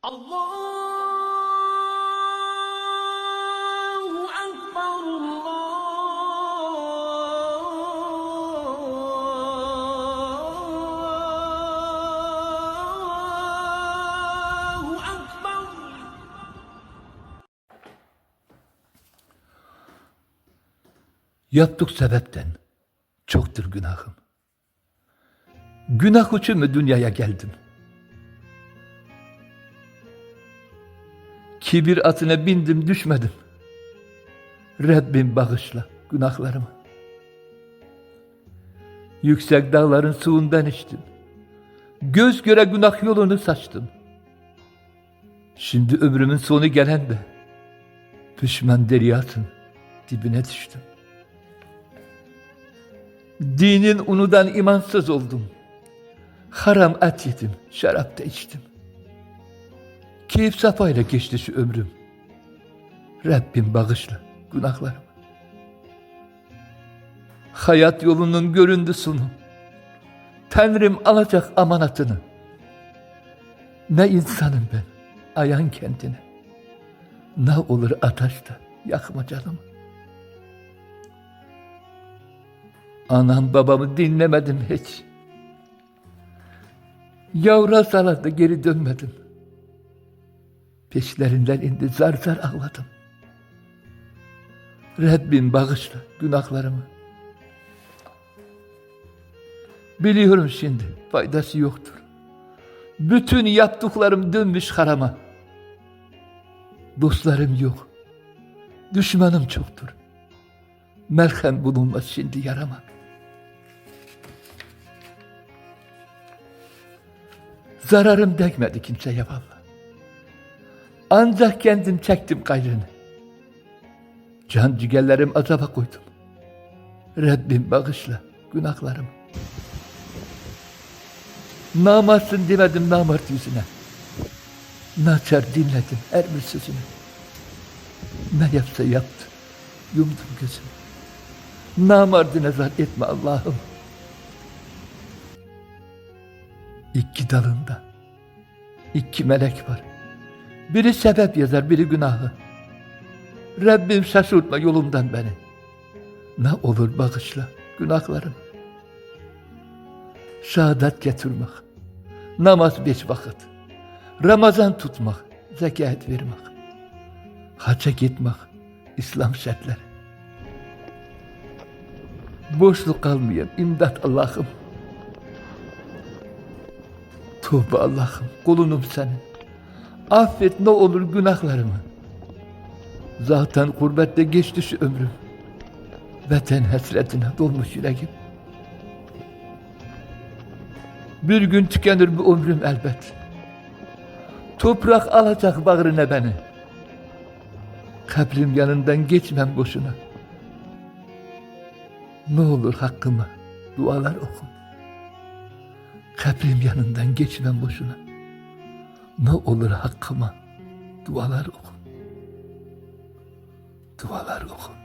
Allahu Ekber, Allahu Ekber. Yaptık sebepten çoktur günahım. Günah için mi dünyaya geldim? Kibir atına bindim düşmedim. Rabbim bağışla günahlarımı. Yüksek dağların suyundan içtim. Göz göre günah yolunu saçtım. Şimdi ömrümün sonu gelende pişman deryasın dibine düştüm. Dinin unudan imansız oldum. Haram et yedim, şarap da içtim. Keyif safayla geçti şu ömrüm. Rabbim bağışla günahlarımı. Hayat yolunun göründü sonu. Tanrım alacak amanatını. Ne insanım ben, ayan kendine. Ne olur ateşte yakma canımı. Anam babamı dinlemedim hiç. Yavra salada geri dönmedim. Peşlerinden indi zar zar ağladım. Rabbim bağışla günahlarımı. Biliyorum şimdi faydası yoktur. Bütün yaptıklarım dönmüş harama. Dostlarım yok. Düşmanım çoktur. Merhem bulunmaz şimdi yarama. Zararım değmedi kimseye vallahi. Ancak kendim çektim gayrını. Can ciğerlerim azaba koydum. Rabbim bağışla günahlarımı. Namarsın demedim namart yüzüne. Naçar dinledim her bir sözünü. Ne yapsa yaptı. Yumdum gözümü. Namardine zar etme Allah'ım. İki dalında iki melek var. Biri sebep yazar, biri günahı. Rabbim şaşırtma yolumdan beni. Ne olur bağışla günahlarım. Şehadet getirmek, namaz 5 vakit, Ramazan tutmak, zekat vermek, hacca gitmek, İslam şartları. Boşluk kalmayayım, imdat Allah'ım. Tövbe Allah'ım, kulunum senin. Affet ne olur günahlarımı. Zaten gurbette geçti şu ömrüm. Vatan hasretine dolmuş yüreğim. Bir gün tükenir bu ömrüm elbet. Toprak alacak bağrına beni. Kabrim yanından geçmem boşuna. Ne olur hakkıma dualar oku. Kabrim yanından geçmem boşuna. Ne olur hakkıma dualar oku. Dualar oku.